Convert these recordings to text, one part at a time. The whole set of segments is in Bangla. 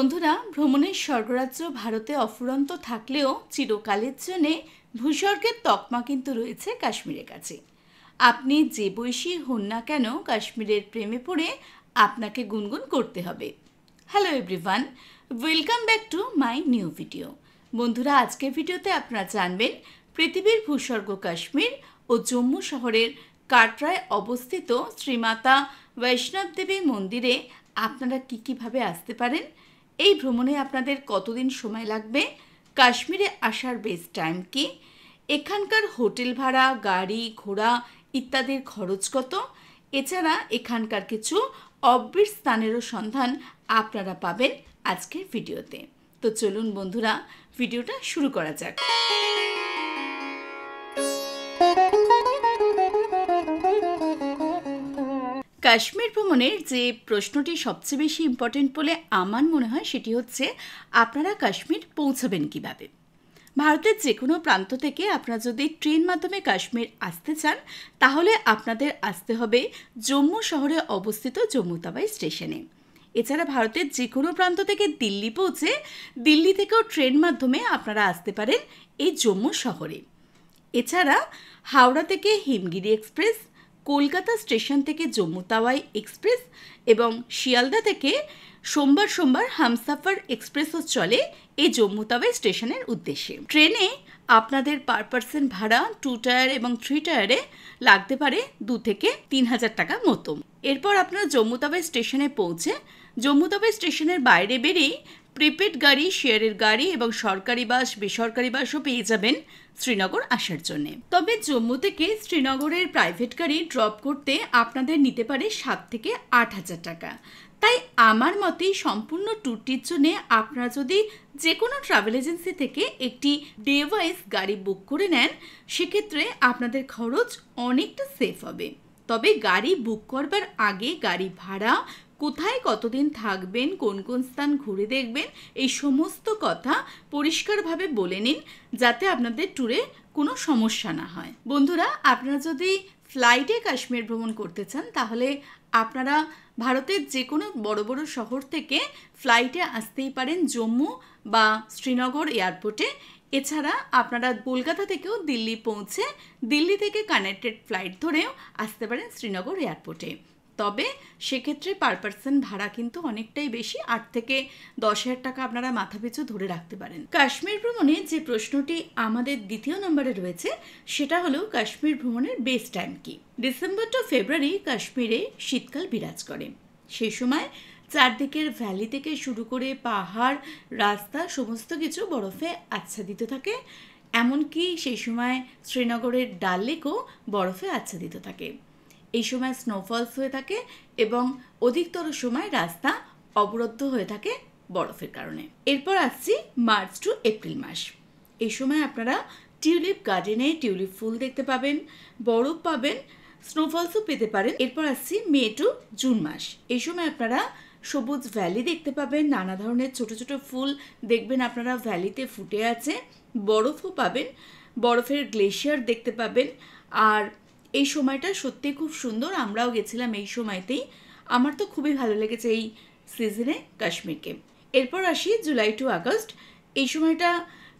বন্ধুরা, ভ্রমণের স্বর্গরাজ্য ভারতে অফুরন্ত থাকলেও চিরকালের জন্যে ভূস্বর্গের তকমা কিন্তু রয়েছে কাশ্মীরের কাছে। আপনি যে বয়সী হন না কেন, কাশ্মীরের প্রেমে পড়ে আপনাকে গুনগুন করতে হবে। Hello everyone, welcome back to my new video. বন্ধুরা, আজকের ভিডিওতে আপনারা জানবেন পৃথিবীর ভূস্বর্গ কাশ্মীর ও জম্মু শহরের কাটরায় অবস্থিত শ্রীমাতা বৈষ্ণব দেবী মন্দিরে আপনারা কীভাবে আসতে পারেন, এই ভ্রমণে আপনাদের কতদিন সময় লাগবে, কাশ্মীরে আসার বেস্ট টাইম কি, এখানকার হোটেল ভাড়া, গাড়ি ঘোড়া ইত্যাদির খরচ কত, এছাড়া এখানকার কিছু অব্বির স্থানেরও সন্ধান আপনারা পাবেন আজকের ভিডিওতে। তো চলুন বন্ধুরা, ভিডিওটা শুরু করা যাক। কাশ্মীর ভ্রমণের যে প্রশ্নটি সবচেয়ে বেশি ইম্পর্টেন্ট বলে আমার মনে হয় সেটি হচ্ছে আপনারা কাশ্মীর পৌঁছাবেন কিভাবে। ভারতের যে কোনো প্রান্ত থেকে আপনারা যদি ট্রেন মাধ্যমে কাশ্মীর আসতে চান তাহলে আপনাদের আসতে হবে জম্মু শহরে অবস্থিত জম্মু তাওয়াই স্টেশনে। এছাড়া ভারতের যে কোনো প্রান্ত থেকে দিল্লি পৌঁছে দিল্লি থেকেও ট্রেন মাধ্যমে আপনারা আসতে পারেন এই জম্মু শহরে। এছাড়া হাওড়া থেকে হিমগিরি এক্সপ্রেস, কলকাতা স্টেশন থেকে জম্মু তাওয়াই এক্সপ্রেস এবং শিয়ালদা থেকে সোমবার হামসাফার এক্সপ্রেসও চলে এই জম্মু তাওয়াই স্টেশনের উদ্দেশ্যে। ট্রেনে আপনাদের পার পার্সন ভাড়া 2 টায়ার এবং 3 টায়ারে লাগতে পারে 2 থেকে 3,000 টাকা মতো। এরপর আপনারা জম্মু তাওয়াই স্টেশনে পৌঁছে জম্মু তাওয়াই স্টেশনের বাইরে বেরিয়ে প্রিপেড গাড়ি, শেয়ারের গাড়ি এবং সরকারি বাস, বেসরকারি বাসও পেয়ে যাবেন শ্রীনগর আসার জন্য। তবে জম্মু থেকে শ্রীনগরের প্রাইভেট গাড়ি ড্রপ করতে আপনাদের নিতে পারে 7 থেকে 8,000 টাকা। তাই আমার মতে সম্পূর্ণ ট্যুরটির জন্য আপনারা যদি যে কোনো ট্রাভেল এজেন্সি থেকে একটি ডে ওয়াইজ গাড়ি বুক করে নেন, সেক্ষেত্রে আপনাদের খরচ অনেকটা সেফ হবে। তবে গাড়ি বুক করবার আগে গাড়ি ভাড়া, কোথায় কতদিন থাকবেন, কোন কোন স্থান ঘুরে দেখবেন, এই সমস্ত কথা পরিষ্কারভাবে বলে নিন, যাতে আপনাদের ট্যুরে কোনো সমস্যা না হয়। বন্ধুরা, আপনারা যদি ফ্লাইটে কাশ্মীর ভ্রমণ করতে চান তাহলে আপনারা ভারতের যে কোনো বড় বড় শহর থেকে ফ্লাইটে আসতেই পারেন জম্মু বা শ্রীনগর এয়ারপোর্টে। এছাড়া আপনারা কলকাতা থেকেও দিল্লি পৌঁছে দিল্লি থেকে কানেক্টেড ফ্লাইট ধরেও আসতে পারেন শ্রীনগর এয়ারপোর্টে। তবে সেক্ষেত্রে পার পার্সন ভাড়া কিন্তু অনেকটাই বেশি, 8 থেকে 10,000 টাকা আপনারা মাথাপিছু ধরে রাখতে পারেন। কাশ্মীর ভ্রমণে যে প্রশ্নটি আমাদের দ্বিতীয় নম্বরে রয়েছে সেটা হলো কাশ্মীর ভ্রমণের বেস্ট টাইম কি। ডিসেম্বর টু ফেব্রুয়ারি কাশ্মীরে শীতকাল বিরাজ করে। সেই সময় চারদিকের ভ্যালি থেকে শুরু করে পাহাড়, রাস্তা সমস্ত কিছু বরফে আচ্ছাদিত থাকে। এমনকি সেই সময় শ্রীনগরের ডাল লেকও বরফে আচ্ছাদিত থাকে। এই সময় স্নোফলস হয়ে থাকে এবং অধিকতর সময় রাস্তা অবরুদ্ধ হয়ে থাকে বরফের কারণে। এরপর আসছি মার্চ টু এপ্রিল মাস। এই সময় আপনারা টিউলিপ গার্ডেনে টিউলিপ ফুল দেখতে পাবেন, বরফ পাবেন, স্নোফলসও পেতে পারেন। এরপর আসছি মে টু জুন মাস। এই সময় আপনারা সবুজ ভ্যালি দেখতে পাবেন, নানা ধরনের ছোট ছোট ফুল দেখবেন আপনারা ভ্যালিতে ফুটে আছে, বরফও পাবেন, বরফের গ্লেশিয়ার দেখতে পাবেন। আর এই সময়টা সত্যি খুব সুন্দর, আমরাও গেছিলাম এই সময়তেই। আমার তো খুবই ভালো লেগেছে এই সিজনে কাশ্মীরকে। এরপর আসি জুলাই টু আগস্ট। এই সময়টা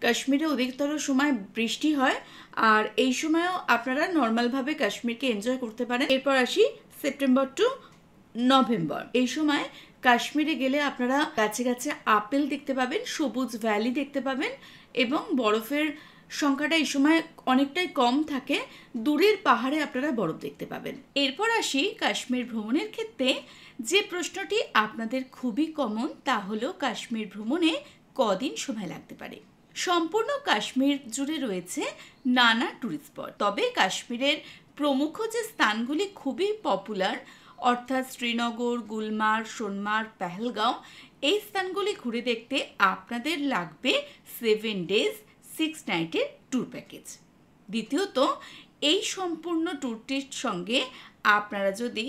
কাশ্মীরে অধিকতর সময় বৃষ্টি হয়, আর এই সময়ও আপনারা নর্মালভাবে কাশ্মীরকে এনজয় করতে পারেন। এরপর আসি সেপ্টেম্বর টু নভেম্বর। এই সময় কাশ্মীরে গেলে আপনারা গাছে গাছে আপেল দেখতে পাবেন, সবুজ ভ্যালি দেখতে পাবেন এবং বরফের সংখ্যাটা এই সময় অনেকটাই কম থাকে, দূরের পাহাড়ে আপনারা বরফ দেখতে পাবেন। এরপর আসি কাশ্মীর ভ্রমণের ক্ষেত্রে যে প্রশ্নটি আপনাদের খুবই কমন, তা হলো কাশ্মীর ভ্রমণে কদিন সময় লাগতে পারে। সম্পূর্ণ কাশ্মীর জুড়ে রয়েছে নানা ট্যুরিস্ট স্পট। তবে কাশ্মীরের প্রমুখ যে স্থানগুলি খুবই পপুলার, অর্থাৎ শ্রীনগর, গুলমার্গ, সোনমার্গ, পেহেলগাঁও, এই স্থানগুলি ঘুরে দেখতে আপনাদের লাগবে 7 ডেজ 6 নাইটের ট্যুর প্যাকেজ। দ্বিতীয়ত, এই সম্পূর্ণ ট্যুরটির সঙ্গে আপনারা যদি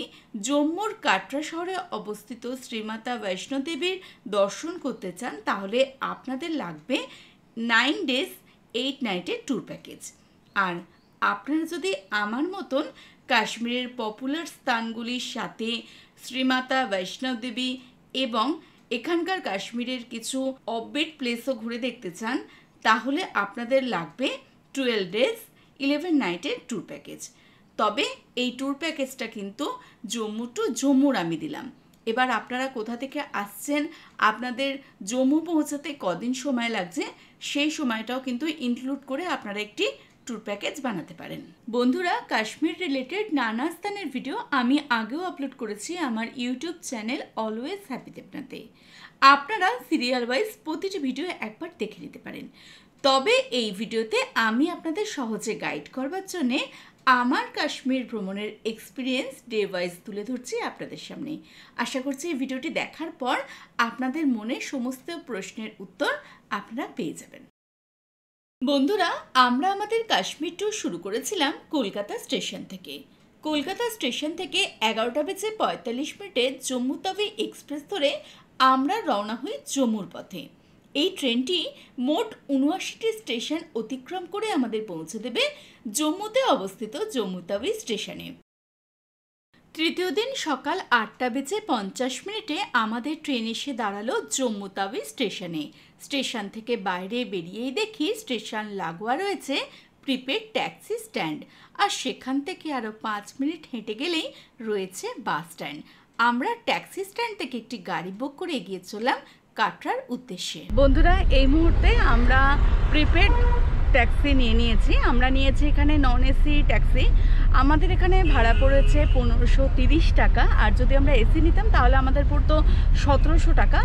জম্মুর কাটরা শহরে অবস্থিত শ্রীমাতা বৈষ্ণব দেবীর দর্শন করতে চান তাহলে আপনাদের লাগবে 9 ডেজ 8 নাইটের ট্যুর প্যাকেজ। আর আপনারা যদি আমার মতন কাশ্মীরের পপুলার স্থানগুলির সাথে শ্রীমাতা বৈষ্ণব দেবী এবং এখানকার কাশ্মীরের কিছু অফবিট প্লেসও ঘুরে দেখতে চান, তাহলে আপনাদের লাগবে 12 ডেজ 11 নাইটের ট্যুর প্যাকেজ। তবে এই ট্যুর প্যাকেজটা কিন্তু জম্মু টু জম্মুর আমি দিলাম। এবার আপনারা কোথা থেকে আসছেন, আপনাদের জম্মু পৌঁছাতে কদিন সময় লাগছে, সেই সময়টাও কিন্তু ইনক্লুড করে আপনারা একটি ট্যুর প্যাকেজ বানাতে পারেন। বন্ধুরা, কাশ্মীর রিলেটেড নানা স্থানের ভিডিও আমি আগেও আপলোড করেছি আমার ইউটিউব চ্যানেল অলওয়েজ হ্যাপি দেবনাতে। আপনারা সিরিয়াল ওয়াইজ প্রতিটি ভিডিও একবার দেখে নিতে পারেন। তবে এই ভিডিওতে আমি আপনাদের সহজে গাইড করবার জন্যে আমার কাশ্মীর ভ্রমণের এক্সপিরিয়েন্স ডে ওয়াইজ তুলে ধরছি আপনাদের সামনে। আশা করছি এই ভিডিওটি দেখার পর আপনাদের মনে সমস্ত প্রশ্নের উত্তর আপনারা পেয়ে যাবেন। বন্ধুরা, আমরা আমাদের কাশ্মীর ট্যুর শুরু করেছিলাম কলকাতা স্টেশন থেকে। কলকাতা স্টেশন থেকে 11:45 জম্মু তাওই এক্সপ্রেস ধরে আমরা রওনা হই জম্মুর পথে। এই ট্রেনটি মোট 79টি স্টেশন অতিক্রম করে আমাদের পৌঁছে দেবে জম্মুতে অবস্থিত জম্মু তাওই স্টেশনে। তৃতীয় দিন সকাল 8:50 আমাদের ট্রেন এসে দাঁড়ালো জম্মু তাওই স্টেশনে। স্টেশন থেকে বাইরে বেরিয়েই দেখি স্টেশন লাগোয়া রয়েছে প্রিপেড ট্যাক্সি স্ট্যান্ড, আর সেখান থেকে আরও 5 মিনিট হেঁটে গেলেই রয়েছে বাস স্ট্যান্ড। আমরা ট্যাক্সি স্ট্যান্ড থেকে একটি গাড়ি বুক করে এগিয়ে চললাম কাটরার উদ্দেশ্যে। বন্ধুরা, এই মুহূর্তে আমরা প্রিপেড ট্যাক্সি নিয়েছি। আমরা নিয়েছি এখানে নন এসি ট্যাক্সি। আমাদের এখানে ভাড়া পড়েছে 1530 টাকা, আর যদি আমরা এসি নিতাম তাহলে আমাদের পড়তো 1700 টাকা।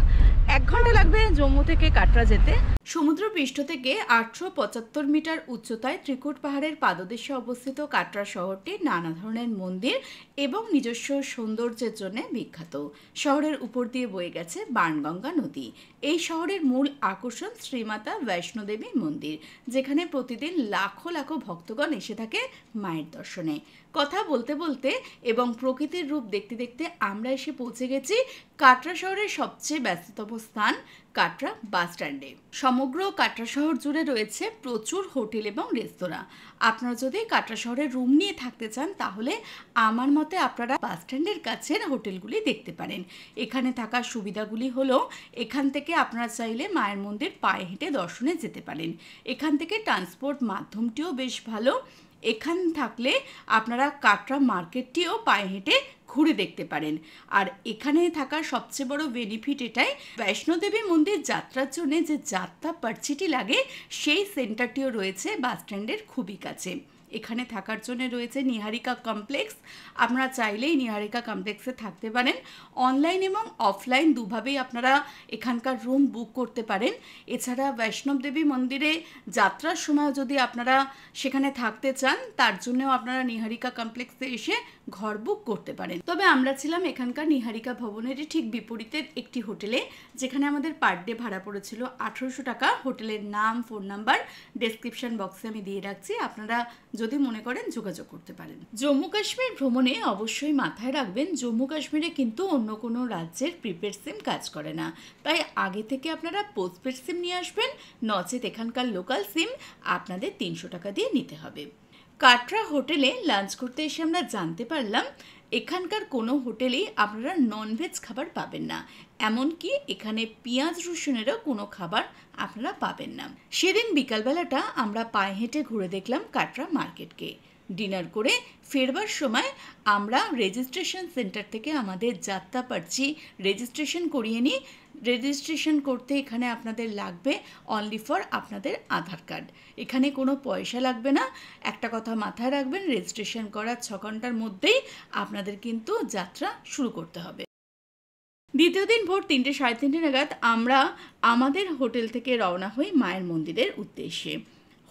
1 ঘন্টা লাগবে জম্মু থেকে কাটরা যেতে। সমুদ্র পৃষ্ঠ থেকে 875 মিটার উচ্চতায় ত্রিকুট পাহাড়ের পাদদেশে অবস্থিত কাটরা শহরটি নানা ধরনের মন্দির এবং নিজস্ব সৌন্দর্যের জন্য বিখ্যাত। শহরের উপর দিয়ে বয়ে গেছে বাণগঙ্গা নদী। এই শহরের মূল আকর্ষণ শ্রীমাতা বৈষ্ণোদেবী মন্দির, যেখানে প্রতিদিন লাখো লাখো ভক্তগণ এসে থাকে মায়ের দর্শনে। কথা বলতে বলতে এবং প্রকৃতির রূপ দেখতে দেখতে আমরা এসে পৌঁছে গেছি কাটরা শহরের সবচেয়ে ব্যস্ততম স্থান কাটরা বাস স্ট্যান্ডে। সমগ্র কাটরা শহর জুড়ে রয়েছে প্রচুর হোটেল এবং রেস্তোরাঁ। আপনারা যদি কাটরা শহরে রুম নিয়ে থাকতে চান তাহলে আমার মতে আপনারা বাস স্ট্যান্ডের কাছের হোটেলগুলি দেখতে পারেন। এখানে থাকার সুবিধাগুলি হলো, এখান থেকে আপনারা চাইলে মায়ের মন্দির পায়ে হেঁটে দর্শনে যেতে পারেন। এখান থেকে ট্রান্সপোর্ট মাধ্যমটিও বেশ ভালো। এখান থাকলে আপনারা কাটরা মার্কেটটিও পায়ে হেঁটে ঘুরে দেখতে পারেন। আর এখানে থাকার সবচেয়ে বড় বেনিফিট এটাই, বৈষ্ণোদেবী মন্দির যাত্রার জন্য যে যাত্রা পার্চিটি লাগে সেই সেন্টারটিও রয়েছে বাস স্ট্যান্ডের খুবই কাছে। এখানে থাকার জন্য রয়েছে নিহারিকা কমপ্লেক্স। আপনারা চাইলেই নিহারিকা কমপ্লেক্সে থাকতে পারেন। অনলাইন এবং অফলাইন দুভাবেই আপনারা এখানকার রুম বুক করতে পারেন। এছাড়া বৈষ্ণবদেবী মন্দিরে যাত্রার সময় যদি আপনারা সেখানে থাকতে চান তার জন্যও আপনারা নিহারিকা কমপ্লেক্সে এসে ঘর বুক করতে পারেন। তবে আমরা ছিলাম এখানকার নিহারিকা ভবনেরই ঠিক বিপরীতের একটি হোটেলে, যেখানে আমাদের পার ডে ভাড়া পড়েছিল 1800 টাকা। হোটেলের নাম, ফোন নাম্বার ডেসক্রিপশন বক্সে আমি দিয়ে রাখছি, আপনারা যদি মনে করেন যোগাযোগ করতে পারেন। জম্মু কাশ্মীর ভ্রমণে অবশ্যই মাথায় রাখবেন, জম্মু কাশ্মীরে কিন্তু অন্য কোনো রাজ্যের প্রিপেড সিম কাজ করে না। তাই আগে থেকে আপনারা পোস্টপেড সিম নিয়ে আসবেন, নচেত এখানকার লোকাল সিম আপনাদের 300 টাকা দিয়ে নিতে হবে। কাটরা হোটেলে লাঞ্চ করতে এসে আমরা জানতে পারলাম এখানকার কোনো হোটেলেই আপনারা ননভেজ খাবার পাবেন না, এমনকি এখানে পেঁয়াজ রসুনেরও কোনো খাবার আপনারা পাবেন না। সেদিন বিকালবেলাটা আমরা পায়ে হেঁটে ঘুরে দেখলাম কাটরা মার্কেটকে। ডিনার করে ফেরবার সময় আমরা রেজিস্ট্রেশন সেন্টার থেকে আমাদের যাত্রা পার্চি রেজিস্ট্রেশন করিয়ে নিই। রেজিস্ট্রেশন করতে এখানে আপনাদের লাগবে অনলি ফর আপনাদের আধার কার্ড। এখানে কোনো পয়সা লাগবে না। একটা কথা মাথায় রাখবেন, রেজিস্ট্রেশন করার 6 ঘন্টার মধ্যেই আপনাদের কিন্তু যাত্রা শুরু করতে হবে। দ্বিতীয় দিন ভোর 3টে সাড়ে 3টে নাগাদ আমরা আমাদের হোটেল থেকে রওনা হই মায়ের মন্দিরের উদ্দেশ্যে।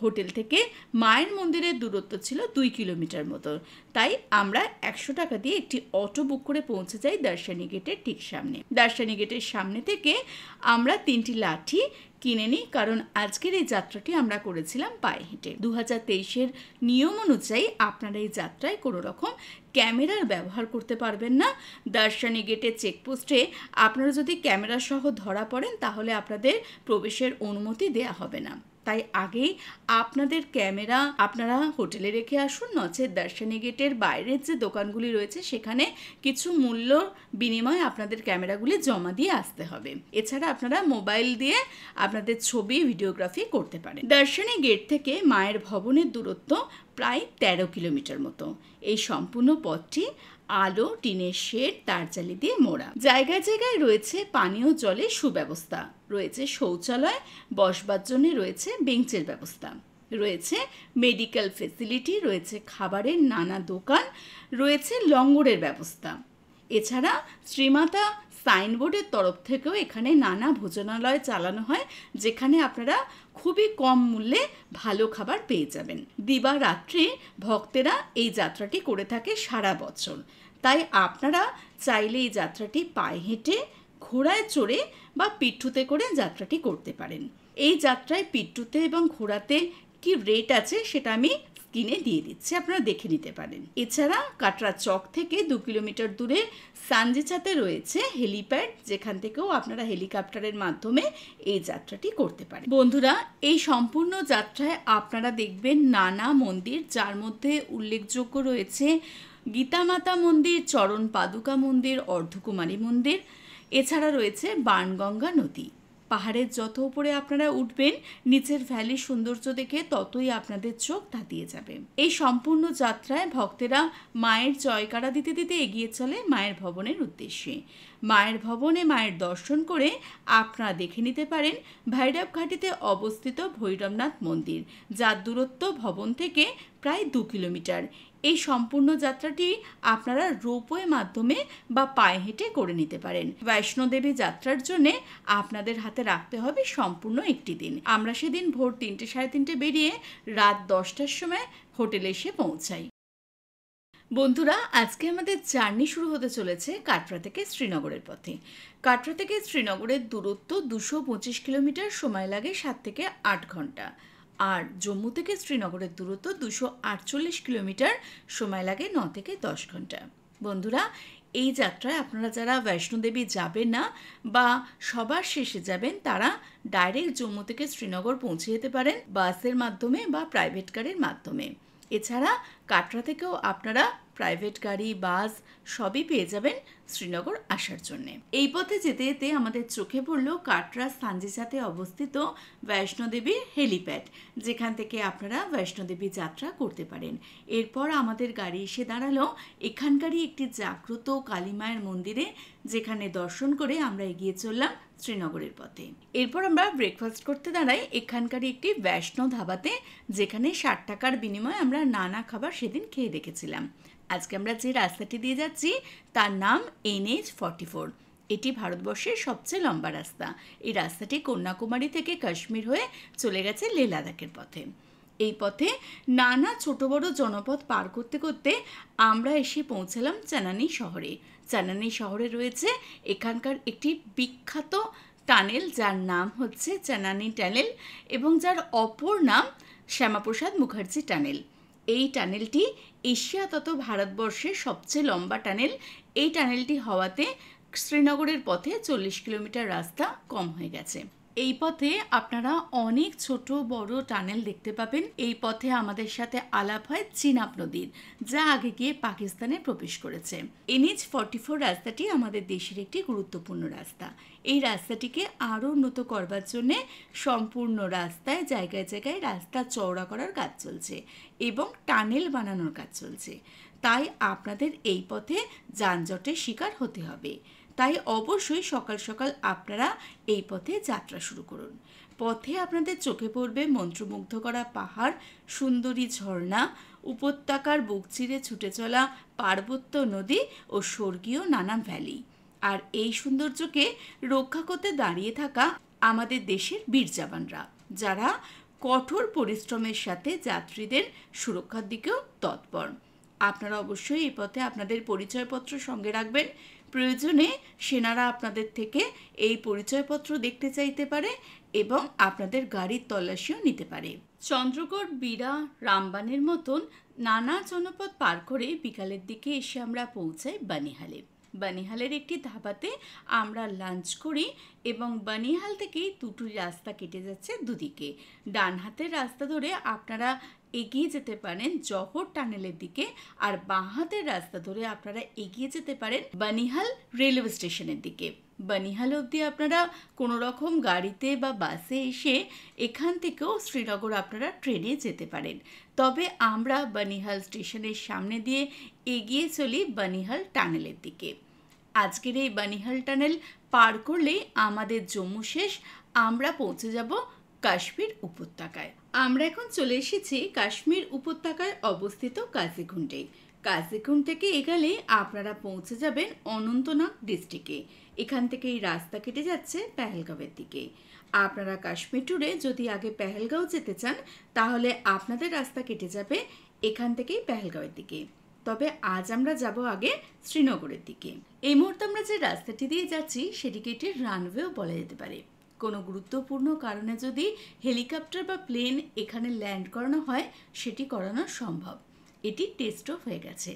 হোটেল থেকে মায়ের মন্দিরের দূরত্ব ছিল 2 কিলোমিটার মতো। তাই আমরা 100 টাকা দিয়ে একটি অটো বুক করে পৌঁছে যাই দর্শনী গেটের ঠিক সামনে। দর্শনী গেটের সামনে থেকে আমরা 3টি লাঠি কিনে নিই, কারণ আজকের এই যাত্রাটি আমরা করেছিলাম পায়ে হেঁটে। 2023-এর নিয়ম অনুযায়ী আপনারা এই যাত্রায় কোনো রকম ক্যামেরার ব্যবহার করতে পারবেন না। দর্শনী গেটের চেকপোস্টে আপনারা যদি ক্যামেরা সহ ধরা পড়েন তাহলে আপনাদের প্রবেশের অনুমতি দেয়া হবে না। তাই আগেই আপনাদের ক্যামেরা আপনারা হোটেলে রেখে আসুন, নচেত দর্শনী গেটের বাইরের যে দোকানগুলি রয়েছে সেখানে কিছু মূল্য বিনিময়ে আপনাদের ক্যামেরাগুলি জমা দিয়ে আসতে হবে। এছাড়া আপনারা মোবাইল দিয়ে আপনাদের ছবি ভিডিওগ্রাফি করতে পারেন। দর্শনী গেট থেকে মায়ের ভবনের দূরত্ব প্রায় 13 কিলোমিটার মতো। এই সম্পূর্ণ পথটি আলো, টিনের শেড, তারজালি দিয়ে মোড়া। জায়গায় জায়গায় রয়েছে পানীয় জলের সুব্যবস্থা, রয়েছে শৌচালয়, বসবার জন্য রয়েছে বেঞ্চের ব্যবস্থা, রয়েছে মেডিকেল ফেসিলিটি, রয়েছে খাবারের নানা দোকান, রয়েছে লঙ্গরের ব্যবস্থা। এছাড়া শ্রীমাতা সাইনবোর্ডের তরফ থেকেও এখানে নানা ভোজনালয় চালানো হয়, যেখানে আপনারা খুবই কম মূল্যে ভালো খাবার পেয়ে যাবেন। দিবারাত্রি ভক্তেরা এই যাত্রাটি করে থাকে সারা বছর। তাই আপনারা চাইলে এই যাত্রাটি পায়ে হেঁটে, ঘোড়ায় চড়ে বা পিঠুতে করে যাত্রাটি করতে পারেন। এই যাত্রায় পিঠুতে এবং ঘোড়াতে কি রেট আছে সেটা আমি স্ক্রিনে দিয়ে দিচ্ছি, আপনারা দেখে নিতে পারেন। এছাড়া কাটরা চক থেকে 2 কিলোমিটার দূরে সানজিচাতে রয়েছে হেলিপ্যাড, যেখান থেকেও আপনারা হেলিকপ্টারের মাধ্যমে এই যাত্রাটি করতে পারেন। বন্ধুরা, এই সম্পূর্ণ যাত্রায় আপনারা দেখবেন নানা মন্দির, যার মধ্যে উল্লেখযোগ্য রয়েছে গীতামাতা মন্দির, চরণ পাদুকা মন্দির, অর্ধকুমারী মন্দির। এছাড়া রয়েছে বাণগঙ্গা নদী। পাহাড়ের যত উপরে আপনারা উঠবেন, নিচের ভ্যালির সৌন্দর্য দেখে ততই আপনাদের চোখ ধাঁধিয়ে যাবে। এই সম্পূর্ণ যাত্রায় ভক্তেরা মায়ের জয়কারা দিতে দিতে এগিয়ে চলে মায়ের ভবনের উদ্দেশ্যে। মায়ের ভবনে মায়ের দর্শন করে আপনারা দেখে নিতে পারেন ভৈরব ঘাটিতে অবস্থিত ভৈরবনাথ মন্দির, যার দূরত্ব ভবন থেকে প্রায় 2 কিলোমিটার। এই সম্পূর্ণ যাত্রাটি আপনারা রোপওয়ে মাধ্যমে বা পায়ে হেঁটে করে নিতে পারেন। বৈষ্ণোদেবী যাত্রার জন্য আপনাদের হাতে রাখতে হবে সম্পূর্ণ একটি দিন। আমরা সেদিন ভোর 3টে সাড়ে 3টে বেরিয়ে রাত 10টার সময় হোটেলে এসে পৌঁছাই। বন্ধুরা, আজকে আমাদের জার্নি শুরু হতে চলেছে কাটরা থেকে শ্রীনগরের পথে। কাটরা থেকে শ্রীনগরের দূরত্ব 225 কিলোমিটার, সময় লাগে 7 থেকে 8 ঘন্টা। আর জম্মু থেকে শ্রীনগরের দূরত্ব 248 কিলোমিটার, সময় লাগে 9 থেকে 10 ঘন্টা। বন্ধুরা, এই যাত্রায় আপনারা যারা বৈষ্ণোদেবী যাবেন না বা সবার শেষে যাবেন, তারা ডাইরেক্ট জম্মু থেকে শ্রীনগর পৌঁছে যেতে পারেন বাসের মাধ্যমে বা প্রাইভেট গাড়ির মাধ্যমে। এছাড়া কাটরা থেকেও আপনারা প্রাইভেট গাড়ি, বাস সবই পেয়ে যাবেন শ্রীনগর আসার জন্য। এই পথে যেতে যেতে আমাদের চোখে পড়ল কাটরা সানজিচাতে অবস্থিত বৈষ্ণোদেবীর হেলিপ্যাড, যেখান থেকে আপনারা বৈষ্ণোদেবী যাত্রা করতে পারেন। এরপর আমাদের গাড়ি এসে দাঁড়ালো এখানকারই একটি জাগ্রত কালীমায়ের মন্দিরে, যেখানে দর্শন করে আমরা এগিয়ে চললাম শ্রীনগরের পথে। এরপর আমরা ব্রেকফাস্ট করতে দাঁড়াই এখানকারই একটি বৈষ্ণো ধাবাতে, যেখানে 60 টাকার বিনিময়ে আমরা নানা খাবার সেদিন খেয়ে দেখেছিলাম। আজকে আমরা যে রাস্তাটি দিয়ে যাচ্ছি তার নাম NH-44। এটি ভারতবর্ষের সবচেয়ে লম্বা রাস্তা। এই রাস্তাটি কন্যাকুমারী থেকে কাশ্মীর হয়ে চলে গেছে লেহ লাদাখের পথে। এই পথে নানা ছোট বড় জনপদ পার করতে করতে আমরা এসে পৌঁছালাম চানানি শহরে। চানানি শহরে রয়েছে এখানকার একটি বিখ্যাত টানেল, যার নাম হচ্ছে চানানি টানেল এবং যার অপর নাম শ্যামাপ্রসাদ মুখার্জি টানেল। এই টানেলটি এশিয়া তথা ভারতবর্ষের সবচেয়ে লম্বা টানেল। এই টানেলটি হওয়াতে শ্রীনগরের পথে 40 কিলোমিটার রাস্তা কম হয়ে গেছে। এই পথে আপনারা অনেক ছোট বড় টানেল দেখতে পাবেন। এই পথে আমাদের সাথে আলাপ হয় চিনাব নদীর, যা আগে গিয়ে পাকিস্তানে প্রবেশ করেছে। NH-44 রাস্তাটি আমাদের দেশের একটি গুরুত্বপূর্ণ রাস্তা। এই রাস্তাটিকে আরও উন্নত করবার জন্য সম্পূর্ণ রাস্তায় জায়গায় জায়গায় রাস্তা চওড়া করার কাজ চলছে এবং টানেল বানানোর কাজ চলছে। তাই আপনাদের এই পথে যানজটের শিকার হতে হবে। তাই অবশ্যই সকাল সকাল আপনারা এই পথে যাত্রা শুরু করুন। পথে আপনাদের চোখে পড়বে মন্ত্রমুগ্ধ করা পাহাড়, সুন্দরী ঝর্ণা, উপত্যকার বুক চিরে ছুটে চলা পার্বত্য নদী ও স্বর্গীয় নানা ভ্যালি। আর এই সৌন্দর্যকে রক্ষা করতে দাঁড়িয়ে থাকা আমাদের দেশের বীর জওয়ানরা, যারা কঠোর পরিশ্রমের সাথে যাত্রীদের সুরক্ষার দিকেও তৎপর। আপনারা অবশ্যই এই পথে আপনাদের পরিচয়পত্র সঙ্গে রাখবেন। প্রয়োজনে সেনারা আপনাদের থেকে এই পরিচয়পত্র দেখতে চাইতে পারে এবং আপনাদের গাড়ির তল্লাশিও নিতে পারে। চন্দ্রগড়, বীরা, রামবানের মতন নানা জনপদ পার করে বিকালের দিকে এসে আমরা পৌঁছাই বানিহালে। বানিহালের একটি ধাবাতে আমরা লাঞ্চ করি এবং বানিহাল থেকেই দুটো রাস্তা কেটে যাচ্ছে দুদিকে। ডান হাতের রাস্তা ধরে আপনারা এগিয়ে যেতে পারেন জহর টানেলের দিকে, আর বাঁ হাতের রাস্তা ধরে আপনারা এগিয়ে যেতে পারেন বানিহাল রেলওয়ে স্টেশনের দিকে। বানিহাল অবধি আপনারা কোনো রকম গাড়িতে বা বাসে এসে এখান থেকেও শ্রীনগর আপনারা ট্রেনে যেতে পারেন। তবে আমরা বানিহাল স্টেশনের সামনে দিয়ে এগিয়ে চলি বানিহাল টানেলের দিকে। আজকের এই বানিহাল টানেল পার করলেই আমাদের জম্মু শেষ, আমরা পৌঁছে যাব কাশ্মীর উপত্যকায়। আমরা এখন চলে এসেছি কাশ্মীর উপত্যকায় অবস্থিত কাজিকুন্ডে। কাজিকুন্ড থেকে এগোলে আপনারা পৌঁছে যাবেন অনন্তনাগ ডিস্ট্রিক্টে। এখান থেকে এই রাস্তা কেটে যাচ্ছে পেহেলগাঁওয়ের দিকে। আপনারা কাশ্মীর ট্যুরে যদি আগে পেহেলগাঁও যেতে চান তাহলে আপনাদের রাস্তা কেটে যাবে এখান থেকেই পেহেলগাঁওয়ের দিকে। তবে আজ আমরা যাব আগে শ্রীনগরের দিকে। এই মুহূর্তে আমরা যে রাস্তাটি দিয়ে যাচ্ছি সেটিকে একটি রানওয়েও বলা যেতে পারে। কোনো গুরুত্বপূর্ণ কারণে যদি হেলিকপ্টার বা প্লেন এখানে ল্যান্ড করানো হয় সেটি করানো সম্ভব। এটি টেস্টও হয়ে গেছে।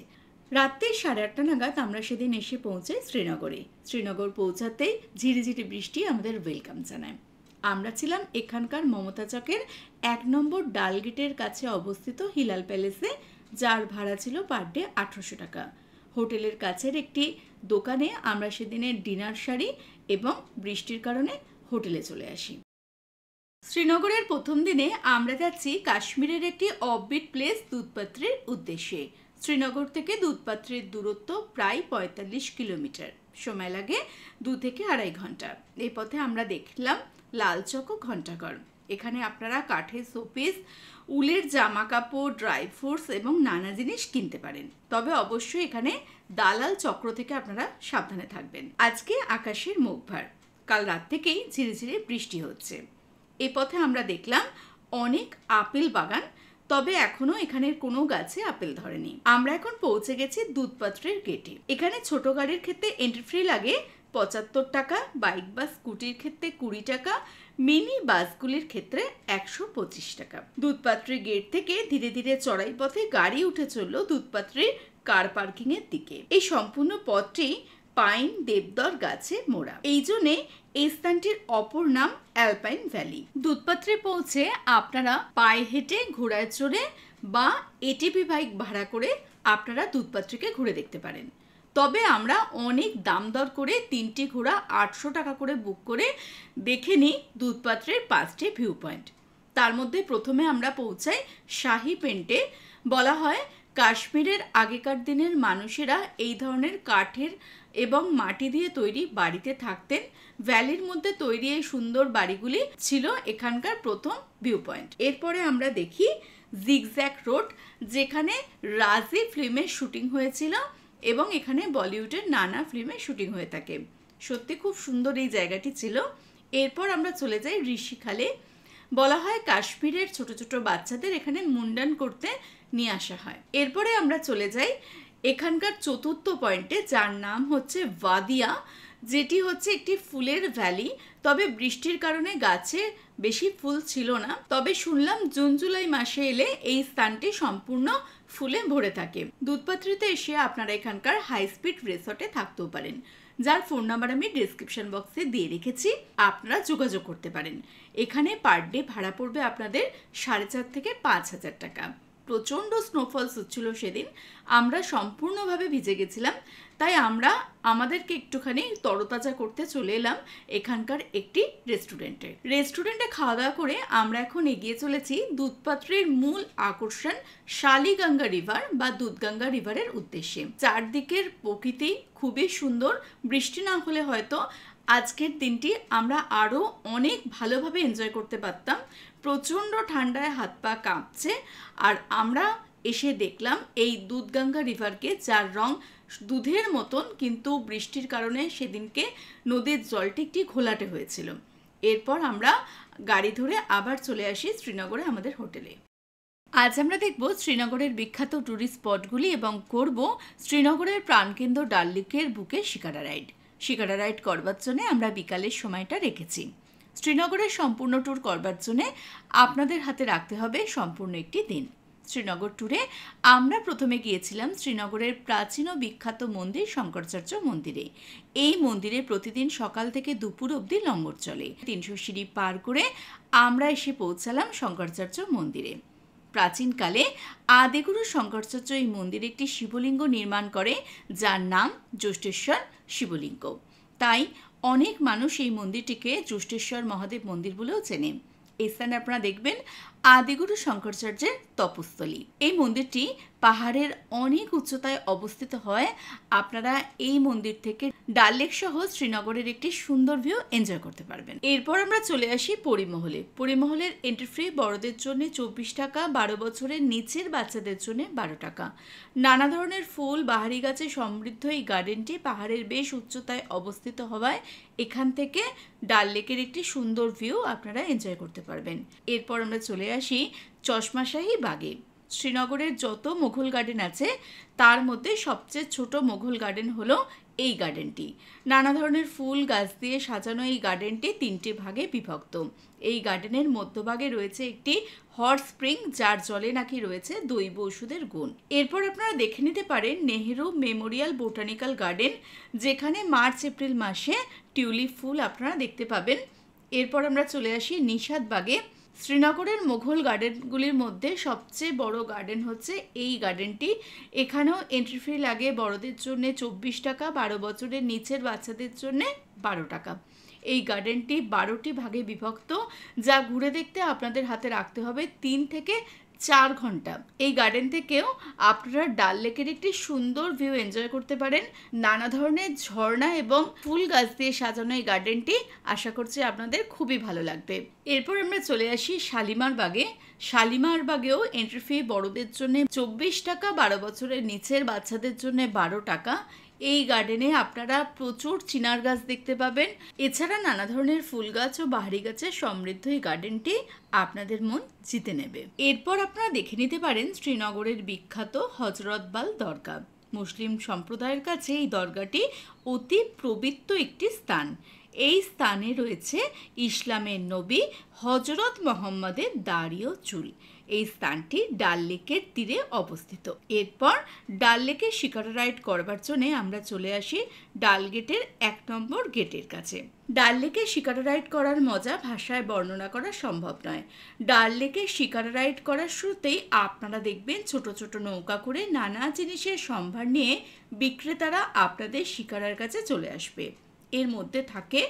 রাত্রি 8:30 নাগাদ আমরা সেদিন এসে পৌঁছাই শ্রীনগরে। শ্রীনগর পৌঁছাতেই ঝিরিঝিরি বৃষ্টি আমাদের ওয়েলকাম জানায়। আমরা ছিলাম এখানকার মমতা চকের 1 নম্বর ডালগেটের কাছে অবস্থিত হিলাল প্যালেসে, যার ভাড়া ছিল পার ডে 1800 টাকা। হোটেলের কাছের একটি দোকানে আমরা সেদিনের ডিনার সারি এবং বৃষ্টির কারণে হোটেলে চলে আসি। শ্রীনগরের প্রথম দিনে আমরা যাচ্ছি কাশ্মীরের একটি অফবিট প্লেস দুধপাত্রের উদ্দেশ্যে। শ্রীনগর থেকে দুধপাত্রের দূরত্ব প্রায় 45 কিলোমিটার, সময় লাগে 2 থেকে 2.5 ঘন্টা। এই পথে আমরা দেখলাম লালচক ও ঘণ্টাঘর। এখানে আপনারা কাঠের শোপিস, উলের জামা কাপড়, ড্রাই ফ্রুটস এবং নানা জিনিস কিনতে পারেন। তবে অবশ্যই এখানে দালাল চক্র থেকে আপনারা সাবধানে থাকবেন। আজকে আকাশের মুখভার, কাল রাত থেকেই ঝিরিঝিরি বৃষ্টি হচ্ছে। এই পথে আমরা দেখলাম অনেক আপেল বাগান, তবে এখনো এখানের কোনো গাছে আপেল ধরেনি। আমরা এখন পৌঁছে গেছি দুধপাত্রের গেটে। এখানে ছোট গাড়ির ক্ষেত্রে এন্ট্রি ফি লাগে 75 টাকা, বাইক বা স্কুটির ক্ষেত্রে 20 টাকা, মিনি বাসগুলির ক্ষেত্রে 125 টাকা। দুধপাত্রের গেট থেকে ধীরে ধীরে চড়াই পথে গাড়ি উঠে চলল দুধপাত্রের কার পার্কিং এর দিকে। এই সম্পূর্ণ পথটি পাইন দেবদার গাছে মোড়া, এই জন্যে এই স্থানটির অপর নাম অ্যালপাইন ভ্যালি। দুধপাত্রে পৌঁছে আপনারা পায়ে হেঁটে, ঘোড়ায় চড়ে বা এটিভি বাইক ভাড়া করে আপনারা দুধপাত্রকে ঘুরে দেখতে পারেন। তবে আমরা অনেক দাম দর করে 3টি ঘোড়া 800 টাকা করে বুক করে দেখে নিই দুধপাত্রের 5টি ভিউ পয়েন্ট। তার মধ্যে প্রথমে আমরা পৌঁছাই শাহি পেন্টে। বলা হয় কাশ্মীরের আগেকার দিনের মানুষেরা এই ধরনের কাঠের এবং মাটি দিয়ে তৈরি বাড়িতে থাকতেন। ভ্যালির মধ্যে তৈরি এই সুন্দর বাড়িগুলি ছিল এখানকার প্রথম ভিউ পয়েন্ট। এরপরে আমরা দেখি জিগজ্যাগ রোড, যেখানে রাজি ফিল্মের শুটিং হয়েছিল এবং এখানে বলিউডের নানা ফিল্মের শুটিং হয়ে থাকে। সত্যি খুব সুন্দর এই জায়গাটি ছিল। এরপর আমরা চলে যাই ঋষিখালে। বলা হয় কাশ্মীরের ছোট ছোট বাচ্চাদের এখানে মুন্ডান করতে নিয়ে আসা হয়। এরপরে আমরা চলে যাই এখানকার চতুর্থ পয়েন্টে, যার নাম হচ্ছে ওয়াদিয়া, যেটি হচ্ছে একটি ফুলের ভ্যালি। তবে বৃষ্টির কারণে গাছে বেশি ফুল ছিল না। তবে শুনলাম জুন জুলাই মাসে এলে এই স্থানটি সম্পূর্ণ ফুলে ভরে থাকে। দুধপাত্রিতে এসে আপনারা এখানকার হাই স্পিড রিসর্টে থাকতেও পারেন, যার ফোন নাম্বার আমি ডিসক্রিপশন বক্সে দিয়ে রেখেছি, আপনারা যোগাযোগ করতে পারেন। এখানে পার ডে ভাড়া পড়বে আপনাদের 4,500 থেকে 5,000 টাকা। প্রচণ্ড স্নোফলস হচ্ছিল সেদিন, আমরা সম্পূর্ণভাবে ভিজে গেছিলাম, তাই আমরা আমাদেরকে একটুখানি তরতাজা করতে চলে এলাম এখানকার একটি রেস্টুরেন্টে খাওয়া দাওয়া করে আমরা এখন এগিয়ে চলেছি দুধপাত্রের মূল আকর্ষণ শালিগঙ্গা রিভার বা দুধগঙ্গা রিভারের উদ্দেশ্যে। চারদিকের প্রকৃতি খুবই সুন্দর। বৃষ্টি না হলে হয়তো আজকের দিনটি আমরা আরও অনেক ভালোভাবে এনজয় করতে পারতাম। প্রচণ্ড ঠান্ডায় হাত পা কাঁপছে, আর আমরা এসে দেখলাম এই দুধগঙ্গা রিভারকে, যার রং দুধের মতন, কিন্তু বৃষ্টির কারণে সেদিনকে নদীর জলটি একটি ঘোলাটে হয়েছিল। এরপর আমরা গাড়ি ধরে আবার চলে আসি শ্রীনগরে আমাদের হোটেলে। আজ আমরা দেখব শ্রীনগরের বিখ্যাত ট্যুরিস্ট স্পটগুলি এবং করব শ্রীনগরের প্রাণকেন্দ্র ডাল লেকের বুকে শিকারা রাইড। শিকারা রাইড করবার জন্য আমরা বিকালের সময়টা রেখেছি। শ্রীনগরের সম্পূর্ণ ট্যুর করবার জন্য আপনাদের হাতে রাখতে হবে সম্পূর্ণ একটি দিন। শ্রীনগর ট্যুরে আমরা প্রথমে গিয়েছিলাম শ্রীনগরের প্রাচীন ও বিখ্যাত মন্দির শঙ্করাচার্য মন্দিরে। এই মন্দিরে প্রতিদিন সকাল থেকে দুপুর অবধি লঙ্গর চলে। 300 সিঁড়ি পার করে আমরা এসে পৌঁছালাম শঙ্করাচার্য মন্দিরে। প্রাচীনকালে আদিগুরু শঙ্করাচার্য এই মন্দিরে একটি শিবলিঙ্গ নির্মাণ করে, যার নাম জ্যৈষ্ঠেশ্বর শিবলিঙ্গ। তাই অনেক মানুষ এই মন্দিরটিকে জ্যৈষ্ঠেশ্বর মহাদেব মন্দির বলেও চেনে। এই স্থানে আপনারা দেখবেন আদিগুরু শঙ্করাচার্যের তপস্থলী। এই মন্দিরটি পাহাড়ের অনেক উচ্চতায় অবস্থিত হয়। আপনারা এই মন্দির থেকে ডাল লেক সহ শ্রীনগরের একটি সুন্দর ভিউ এনজয় করতে পারবেন। এরপর আমরা চলে আসি পরিমহলে। পরিমহলের এন্ট্রি ফি বড়দের জন্য 24 টাকা, 12 বছরের নিচের বাচ্চাদের জন্য 12 টাকা। নানা ধরনের ফুল, বাহারি গাছে সমৃদ্ধ এই গার্ডেনটি পাহাড়ের বেশ উচ্চতায় অবস্থিত হওয়ায় এখান থেকে ডাল লেকের একটি সুন্দর ভিউ আপনারা এনজয় করতে পারবেন। এরপর আমরা চলে আসি চশমাশাহী বাগে। শ্রীনগরের যত মোঘল গার্ডেন আছে তার মধ্যে সবচেয়ে ছোট মোঘল গার্ডেন হলো এই গার্ডেনটি। নানা ধরনের ফুল গাছ দিয়ে সাজানো এই গার্ডেনটি 3টে ভাগে বিভক্ত। এই গার্ডেনের মধ্যভাগে রয়েছে একটি হট স্প্রিং, যার জলে নাকি রয়েছে দৈব ওষুধের গুণ। এরপর আপনারা দেখে নিতে পারেন নেহেরু মেমোরিয়াল বোটানিক্যাল গার্ডেন, যেখানে মার্চ এপ্রিল মাসে টিউলিপ ফুল আপনারা দেখতে পাবেন। এরপর আমরা চলে আসি নিশাদ বাগে। শ্রীনগরের মোঘল গার্ডেনগুলির মধ্যে সবচেয়ে বড় গার্ডেন হচ্ছে এই গার্ডেনটি। এখানেও এন্ট্রি ফি লাগে বড়দের জন্য 24 টাকা, 12 বছরের নিচের বাচ্চাদের জন্য 12 টাকা। এই গার্ডেনটি 12টি ভাগে বিভক্ত, যা ঘুরে দেখতে আপনাদের হাতে রাখতে হবে 3 থেকে 4 ঘন্টা। এই গার্ডেন থেকেও আপনারা ডাল লেকের একটি সুন্দর ভিউ এনজয় করতে পারেন। নানা ধরনের ঝর্ণা এবং ফুল গাছ দিয়ে সাজানো এই গার্ডেনটি আশা করছি আপনাদের খুবই ভালো লাগবে। এরপর আমরা চলে আসি শালিমার বাগে। শালিমার বাগেও এন্ট্রি ফি বড়দের জন্য 24 টাকা, 12 বছরের নিচের বাচ্চাদের জন্য 12 টাকা। এই গার্ডেনে আপনারা প্রচুর চিনার গাছ দেখতে পাবেন। এছাড়া নানা ধরনের ফুল গাছ ও বাহারি গাছের সমৃদ্ধ এই গার্ডেনটি আপনাদের মন জিতে নেবে। এরপর আপনারা দেখে নিতে পারেন শ্রীনগরের বিখ্যাত হজরতবাল দরগা। মুসলিম সম্প্রদায়ের কাছে এই দরগাটি অতি পবিত্র একটি স্থান। এই স্থানে রয়েছে ইসলামের নবী হজরত মোহাম্মদের দাড়ি ও চুল। এই স্থানটি ডাল লেকের তীরে অবস্থিত। এরপর ডাল লেকের শিকারা রাইড করবার জন্য আমরা চলে আসি ডাল গেটের 1 নম্বর গেটের কাছে। ডাল লেকের শিকারা রাইড করার মজা ভাষায় বর্ণনা করা সম্ভব নয়। ডাল লেকের শিকারা রাইড করার শুরুতেই আপনারা দেখবেন ছোট ছোট নৌকা করে নানা জিনিসের সম্ভার নিয়ে বিক্রেতারা আপনাদের শিকারার কাছে চলে আসবে। এর মধ্যে থাকে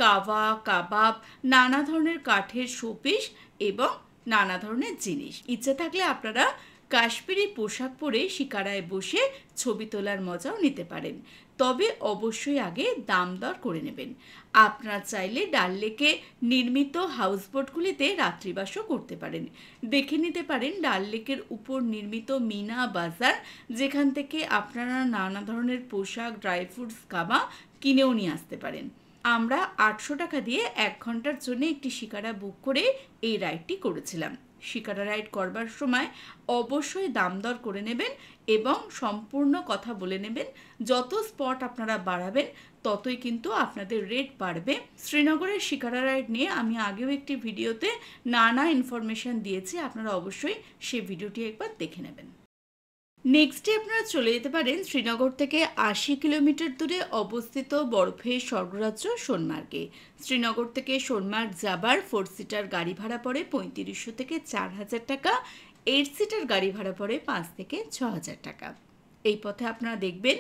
কাওয়া, কাবাব, নানা ধরনের কাঠের শোপিস এবং নানা ধরনের জিনিস। ইচ্ছে থাকলে আপনারা কাশ্মীরি পোশাক পরে শিকারায় বসে ছবি তোলার মজাও নিতে পারেন। তবে অবশ্যই আগে দাম দর করে নেবেন। আপনারা চাইলে ডাল লেকে নির্মিত হাউসবোটগুলিতে রাত্রিবাসও করতে পারেন। দেখে নিতে পারেন ডাল লেকের উপর নির্মিত মিনা বাজার, যেখান থেকে আপনারা নানা ধরনের পোশাক, ড্রাই ফ্রুটস, কাবা কিনেও নিয়ে আসতে পারেন। আমরা 800 টাকা দিয়ে 1 ঘন্টার জন্য একটি শিকারা বুক করে এই রাইডটি করেছিলাম। শিকারা রাইড করবার সময় অবশ্যই দাম দর করে নেবেন এবং সম্পূর্ণ কথা বলে নেবেন। যত স্পট আপনারা বাড়াবেন ততই কিন্তু আপনাদের রেট বাড়বে। শ্রীনগরের শিকারা রাইড নিয়ে আমি আগেও একটি ভিডিওতে নানা ইনফরমেশন দিয়েছি, আপনারা অবশ্যই সেই ভিডিওটি একবার দেখে নেবেন। নেক্সটে আপনারা চলে যেতে পারেন শ্রীনগর থেকে 80 কিলোমিটার দূরে অবস্থিত বরফের স্বর্গরাজ্য সোনমার্গে। শ্রীনগর থেকে সোনমার্গ যাবার 4 সিটার গাড়ি ভাড়া পড়ে 3500 থেকে 4000 টাকা। 8 সিটার গাড়ি ভাড়া পড়ে 5 থেকে 6000 টাকা। এই পথে আপনারা দেখবেন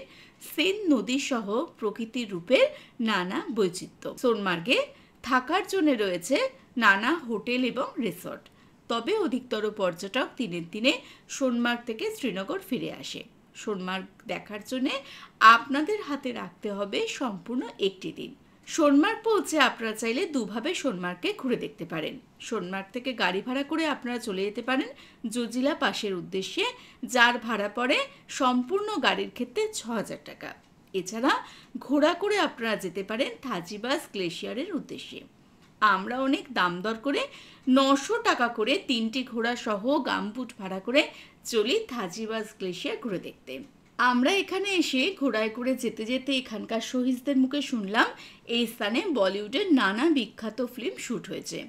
সেন নদী সহ প্রকৃতির রূপের নানা বৈচিত্র্য। সোনমার্গে থাকার জন্য রয়েছে নানা হোটেল এবং রিসর্ট। তবে অধিকতর পর্যটক দিনের দিনে সোনমার্গ থেকে শ্রীনগর ফিরে আসে। সোনমার্গ দেখার জন্য আপনাদের হাতে রাখতে হবে সম্পূর্ণ একটি দিন। সোনমার্গ পৌঁছে আপনারা চাইলে দুভাবে সোনমার্গকে ঘুরে দেখতে পারেন। সোনমার্গ থেকে গাড়ি ভাড়া করে আপনারা চলে যেতে পারেন জজিলা পাসের উদ্দেশ্যে, যার ভাড়া পড়ে সম্পূর্ণ গাড়ির ক্ষেত্রে 6000 টাকা। এছাড়া ঘোড়া করে আপনারা যেতে পারেন থাজিবাস গ্লেশিয়ারের উদ্দেশ্যে। আমরা অনেক দাম দর করে 900 টাকা করে 3টি ঘোড়া সহ গামবুট ভাড়া করে চলি থাজিবাস গ্লেশিয়ার ঘুরে দেখতে। আমরা এখানে এসে ঘোড়ায় করে যেতে যেতে এখানকার শহীদদের মুখে শুনলাম এই স্থানে বলিউডের নানা বিখ্যাত ফিল্ম শ্যুট হয়েছে।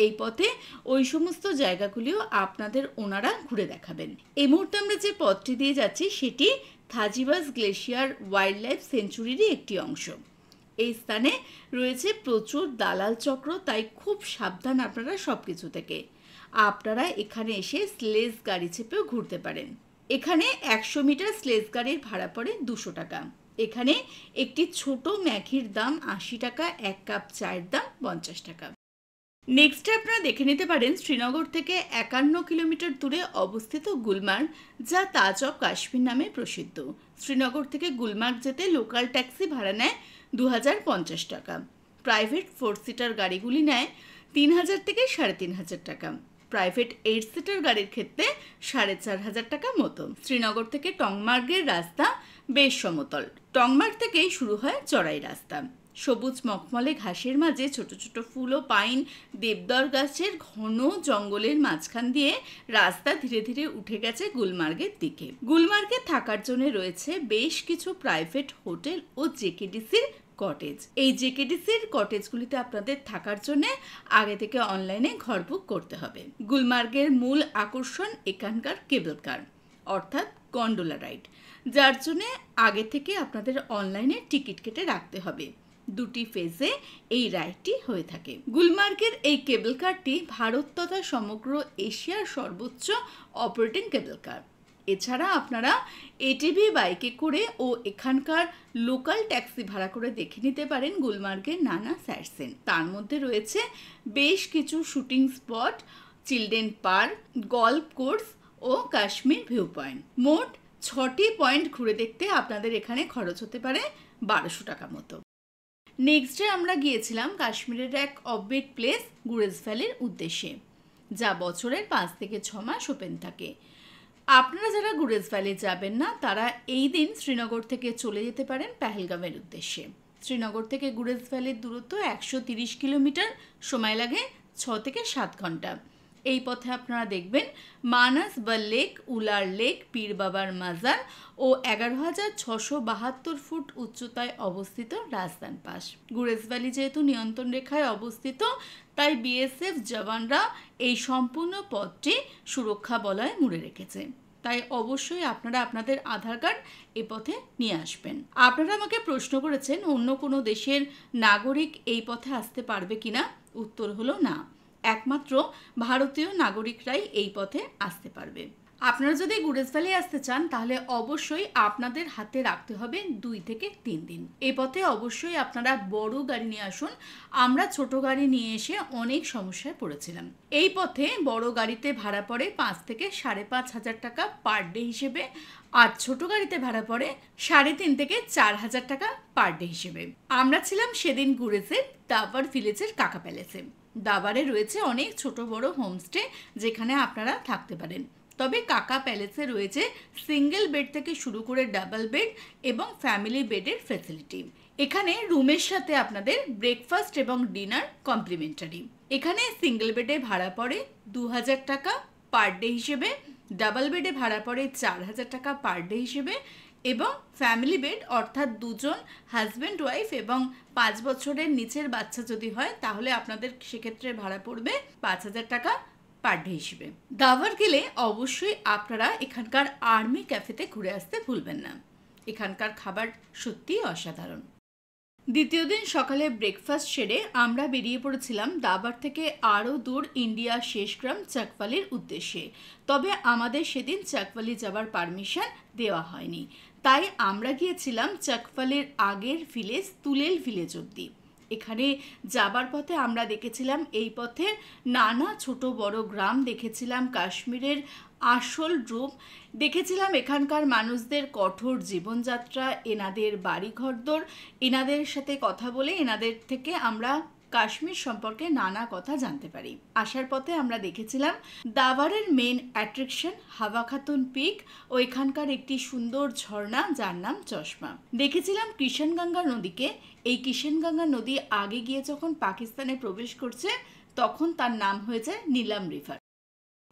এই পথে ওই সমস্ত জায়গাগুলিও আপনাদের ওনারা ঘুরে দেখাবেন। এই মুহূর্তে আমরা যে পথটি দিয়ে যাচ্ছি সেটি থাজিবাস গ্লেশিয়ার ওয়াইল্ড লাইফ সেঞ্চুরিরই একটি অংশ। এই স্থানে রয়েছে প্রচুর দালাল চক্র, তাই খুব সাবধান আপনারা সব কিছু থেকে। আপনারা এখানে এসে স্লেজ গাড়ি চেপেও ঘুরতে পারেন। এখানে 100 মিটার স্লেজ গাড়ির ভাড়া পড়ে 200 টাকা। এখানে একটি ছোট ম্যাগির দাম 80 টাকা, 1 কাপ চায়ের দাম 50 টাকা। নেক্সটে আপনারা দেখে নিতে পারেন শ্রীনগর থেকে 51 কিলোমিটার দূরে অবস্থিত গুলমার্গ, যা তাজ অফ কাশ্মীর নামে প্রসিদ্ধ। শ্রীনগর থেকে গুলমার্গ যেতে লোকাল ট্যাক্সি ভাড়া নেয় 2050 টাকা। প্রাইভেট 4 সিটার গাড়িগুলি নেয় 3000 থেকে 3500 টাকা। প্রাইভেট 8 সিটার গাড়ির ক্ষেত্রে 4500 টাকা মতো। শ্রীনগর থেকে টংমার্গের রাস্তা বেশ সমতল। টংমার্গ থেকেই শুরু হয় চড়াই রাস্তা। সবুজ মখমলে ঘাসের মাঝে ছোট ছোট ফুল ও পাইন, দেবদার গাছের ঘন জঙ্গলের মাঝখান দিয়ে রাস্তা ধীরে ধীরে উঠে গেছে গুলমার্গের দিকে। গুলমার্গে থাকার জন্য রয়েছে বেশ কিছু প্রাইভেট হোটেল ও জেকেডিসির কটেজ। এই জেকেডিসির কটেজগুলিতে আপনাদের থাকার জন্য আগে থেকে অনলাইনে ঘর বুক করতে হবে। গুলমার্গের মূল আকর্ষণ এখানকার কেবল কার অর্থাৎ গন্ডোলা রাইড, যার জন্য আগে থেকে আপনাদের অনলাইনে টিকিট কেটে রাখতে হবে। 2টি ফেজে এই রাইডটি হয়ে থাকে। গুলমার্গের এই কেবল কারটি ভারত তথা সমগ্র এশিয়ার সর্বোচ্চ অপারেটিং কেবল কার। এছাড়া আপনারা এটিভি বাইকে করে ও এখানকার লোকাল ট্যাক্সি ভাড়া করে দেখে নিতে পারেন গুলমার্গের নানা সাইটসিন। তার মধ্যে রয়েছে বেশ কিছু shooting spot, children park, golf course ও কাশ্মীর ভিউ পয়েন্ট। মোট 6টি পয়েন্ট ঘুরে দেখতে আপনাদের এখানে খরচ হতে পারে 1200 টাকা মতো। নেক্সট ডে আমরা গিয়েছিলাম কাশ্মীরের এক অফবিট প্লেস গুরেজ ভ্যালির উদ্দেশ্যে, যা বছরের 5 থেকে 6 মাস ওপেন থাকে। আপনারা যারা গুরেজ ভ্যালি যাবেন না তারা এই দিন শ্রীনগর থেকে চলে যেতে পারেন পেহেলগামের উদ্দেশ্যে। শ্রীনগর থেকে গুরেজ ভ্যালির দূরত্ব 130 কিলোমিটার, সময় লাগে 6 থেকে 7 ঘন্টা। এই পথে আপনারা দেখবেন মানাস বা লেক, উলার লেক, পীর বাবার মাজার ও 11,672 ফুট উচ্চতায় অবস্থিত রাজদান পাস। গুরেজ ভ্যালি যেহেতু নিয়ন্ত্রণ রেখায় অবস্থিত, তাই বিএসএফ জওয়ানরা এই সম্পূর্ণ পথটি সুরক্ষা বলয়ে মুড়ে রেখেছে। তাই অবশ্যই আপনারা আপনাদের আধার কার্ড এ পথে নিয়ে আসবেন। আপনারা আমাকে প্রশ্ন করেছেন অন্য কোনো দেশের নাগরিক এই পথে আসতে পারবে কিনা। উত্তর হলো না, একমাত্র ভারতীয় নাগরিকরাই এই পথে আসতে পারবে। আপনারা যদি গুরেজ ভ্যালি আসতে চান তাহলে অবশ্যই আপনাদের হাতে রাখতে হবে 2 থেকে 3 দিন। এই পথে অবশ্যই আপনারা বড় গাড়ি নিয়ে আসুন। আমরা ছোট গাড়ি নিয়ে এসে অনেক সমস্যায় পড়েছিলাম। এই পথে বড় গাড়িতে ভাড়া পড়ে 5 থেকে 5,500 টাকা পার ডে হিসেবে, আর ছোট গাড়িতে ভাড়া পড়ে 3,500 থেকে 4,000 টাকা পার ডে হিসেবে। আমরা ছিলাম সেদিন গুরেজের দাবার ভিলেজের কাকা প্যালেসে। দাবারে রয়েছে অনেক ছোট বড় হোমস্টে যেখানে আপনারা থাকতে পারেন। তবে কাকা প্যালেসে রয়েছে সিঙ্গেল বেড থেকে শুরু করে ডাবল বেড এবং ফ্যামিলি বেডের ফ্যাসিলিটি। এখানে রুমের সাথে আপনাদের ব্রেকফাস্ট এবং ডিনার কমপ্লিমেন্টারি। এখানে সিঙ্গেল বেডে ভাড়া পড়ে 2,000 টাকা পার ডে হিসেবে, ডাবল বেডে ভাড়া পড়ে 4,000 টাকা পার ডে হিসেবে এবং ফ্যামিলি বেড অর্থাৎ 2 জন হাজব্যান্ড ওয়াইফ এবং 5 বছরের নিচের বাচ্চা যদি হয় তাহলে আপনাদের সেক্ষেত্রে ভাড়া পড়বে 5,000 টাকা পার ডে হিসেবে। দাবার গেলে অবশ্যই আপনারা এখানকার আর্মি ক্যাফেতে ঘুরে আসতে ভুলবেন না। এখানকার খাবার সত্যিই অসাধারণ। দ্বিতীয় দিন সকালে ব্রেকফাস্ট সেরে আমরা বেরিয়ে পড়েছিলাম দাবার থেকে আরও দূর ইন্ডিয়া শেষগ্রাম চাকওয়ালির উদ্দেশ্যে। তবে আমাদের সেদিন চাকওয়ালি যাওয়ার পারমিশন দেওয়া হয়নি, তাই আমরা গিয়েছিলাম চাকওয়ালির আগের ভিলেজ তুলেল ভিলেজ অবধি। এখানে যাবার পথে আমরা দেখেছিলাম এই পথে নানা ছোট বড় গ্রাম, দেখেছিলাম কাশ্মীরের আসল রূপ, দেখেছিলাম এখানকার মানুষদের কঠোর জীবনযাত্রা, এনাদের বাড়িঘরদোর, এনাদের সাথে কথা বলে এনাদের থেকে আমরা কাশ্মীর সম্পর্কে নানা কথা জানতে পারি। আসার পথে আমরা দেখেছিলাম দাবারের মেন অ্যাট্রাকশন হাওয়া খাতুন পিক ও এখানকার একটি সুন্দর ঝর্ণা যার নাম চশমা। দেখেছিলাম কিষানগঙ্গা নদীকে। এই কিষানগঙ্গা নদী আগে গিয়ে যখন পাকিস্তানে প্রবেশ করছে তখন তার নাম হয়ে যায় নীলাম রিভার।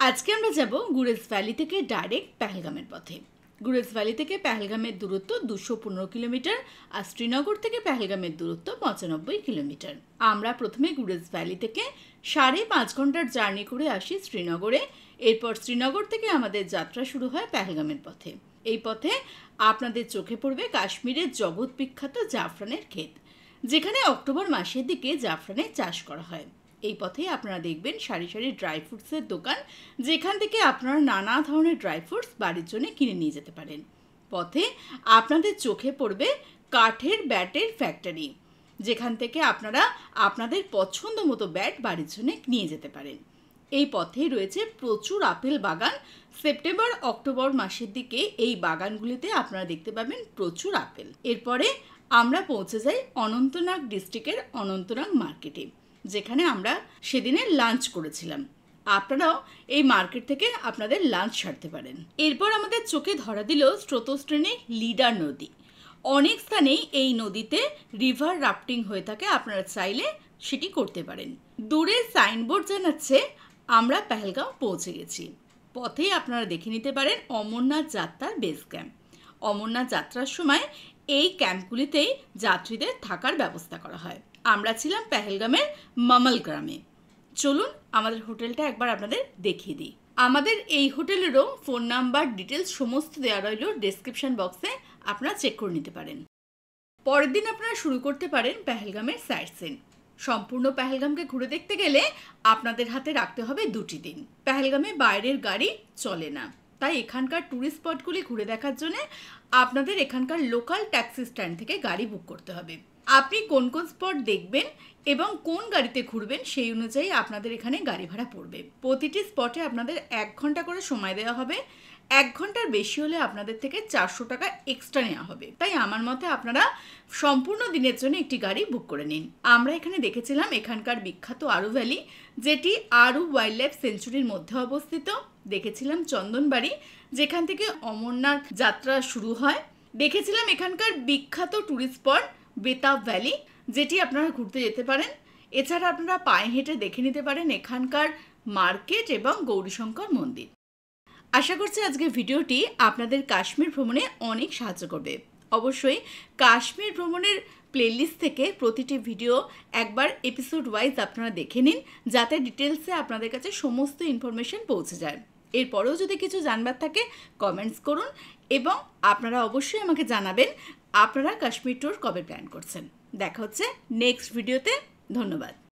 আজকে আমরা যাব গুরেজ ভ্যালি থেকে ডাইরেক্ট পেহেলগামের পথে। গুরেজ ভ্যালি থেকে পেহেলগামের দূরত্ব 215 কিলোমিটার আর শ্রীনগর থেকে পেহেলগামের দূরত্ব 95 কিলোমিটার। আমরা প্রথমে গুরেজ ভ্যালি থেকে 5.5 ঘন্টার জার্নি করে আসি শ্রীনগরে। এরপর শ্রীনগর থেকে আমাদের যাত্রা শুরু হয় পেহেলগামের পথে। এই পথে আপনাদের চোখে পড়বে কাশ্মীরের জগৎ বিখ্যাত জাফরানের ক্ষেত, যেখানে অক্টোবর মাসের দিকে জাফরানের চাষ করা হয়। এই পথে আপনারা দেখবেন সারি সারি ড্রাই ফ্রুটসের দোকান, যেখান থেকে আপনারা নানা ধরনের ড্রাই ফ্রুটস বাড়ির জন্য কিনে নিয়ে যেতে পারেন। পথে আপনাদের চোখে পড়বে কাঠের ব্যাটের ফ্যাক্টরি, যেখান থেকে আপনারা আপনাদের পছন্দ মতো ব্যাট বাড়ির জন্য নিয়ে যেতে পারেন। এই পথে রয়েছে প্রচুর আপেল বাগান। সেপ্টেম্বর অক্টোবর মাসের দিকে এই বাগানগুলিতে আপনারা দেখতে পাবেন প্রচুর আপেল। এরপরে আমরা পৌঁছে যাই অনন্তনাগ ডিস্ট্রিক্টের অনন্তনাগ মার্কেটে, যেখানে আমরা সেদিনে লাঞ্চ করেছিলাম। আপনারাও এই মার্কেট থেকে আপনাদের লাঞ্চ সারতে পারেন। এরপর আমাদের চোখে ধরা দিল স্রোতস্বিনী লিডার নদী। অনেক স্থানেই এই নদীতে রিভার রাফটিং হয়ে থাকে, আপনারা চাইলে সেটি করতে পারেন। দূরে সাইনবোর্ড জানাচ্ছে আমরা পেহেলগাঁও পৌঁছে গেছি। পথেই আপনারা দেখে নিতে পারেন অমরনাথ যাত্রার বেস ক্যাম্প। অমরনাথ যাত্রার সময় এই ক্যাম্পগুলিতেই যাত্রীদের থাকার ব্যবস্থা করা হয়। আমরা ছিলাম পেহেলগামের মামাল গ্রামে। চলুন আমাদের হোটেলটা একবার আপনাদের দেখিয়ে দিই। আমাদের এই হোটেলেরও ফোন নাম্বার, ডিটেলস সমস্ত দেওয়া রইল ডেসক্রিপশন বক্সে, আপনারা চেক করে নিতে পারেন। পরের দিন আপনারা শুরু করতে পারেন পেহেলগামের সাইট সিন। সম্পূর্ণ পেহেলগামকে ঘুরে দেখতে গেলে আপনাদের হাতে রাখতে হবে 2টি দিন। পেহেলগামে বাইরের গাড়ি চলে না, তাই এখানকার ট্যুরিস্ট স্পটগুলি ঘুরে দেখার জন্য আপনাদের এখানকার লোকাল ট্যাক্সি স্ট্যান্ড থেকে গাড়ি বুক করতে হবে। আপনি কোন কোন স্পট দেখবেন এবং কোন গাড়িতে ঘুরবেন সেই অনুযায়ী আপনাদের এখানে গাড়ি ভাড়া পড়বে। প্রতিটি স্পটে আপনাদের 1 ঘন্টা করে সময় দেওয়া হবে। 1 ঘন্টার বেশি হলে আপনাদের থেকে 400 টাকা এক্সট্রা নেওয়া হবে। তাই আমার মতে আপনারা সম্পূর্ণ দিনের জন্য একটি গাড়ি বুক করে নিন। আমরা এখানে দেখেছিলাম এখানকার বিখ্যাত আরু ভ্যালি, যেটি আরু ওয়াইল্ড লাইফ সেঞ্চুরির মধ্যে অবস্থিত। দেখেছিলাম চন্দনবাড়ি, যেখান থেকে অমরনাথ যাত্রা শুরু হয়। দেখেছিলাম এখানকার বিখ্যাত ট্যুরিস্ট স্পট বেতাব ভ্যালি, যেটি আপনারা ঘুরতে যেতে পারেন। এছাড়া আপনারা পায়ে হেঁটে দেখে নিতে পারেন এখানকার মার্কেট এবং গৌরীশঙ্কর মন্দির। আশা করছি আজকের ভিডিওটি আপনাদের কাশ্মীর ভ্রমণে অনেক সাহায্য করবে। অবশ্যই কাশ্মীর ভ্রমণের প্লেলিস্ট থেকে প্রতিটি ভিডিও একবার এপিসোড ওয়াইজ আপনারা দেখে নিন, যাতে ডিটেলসে আপনাদের কাছে সমস্ত ইনফরমেশন পৌঁছে যায়। এরপরেও যদি কিছু জানবার থাকে কমেন্টস করুন এবং আপনারা অবশ্যই আমাকে জানাবেন আপনারা কাশ্মীর ট্যুর কবে প্ল্যান করছেন। দেখা হচ্ছে নেক্সট ভিডিওতে। ধন্যবাদ।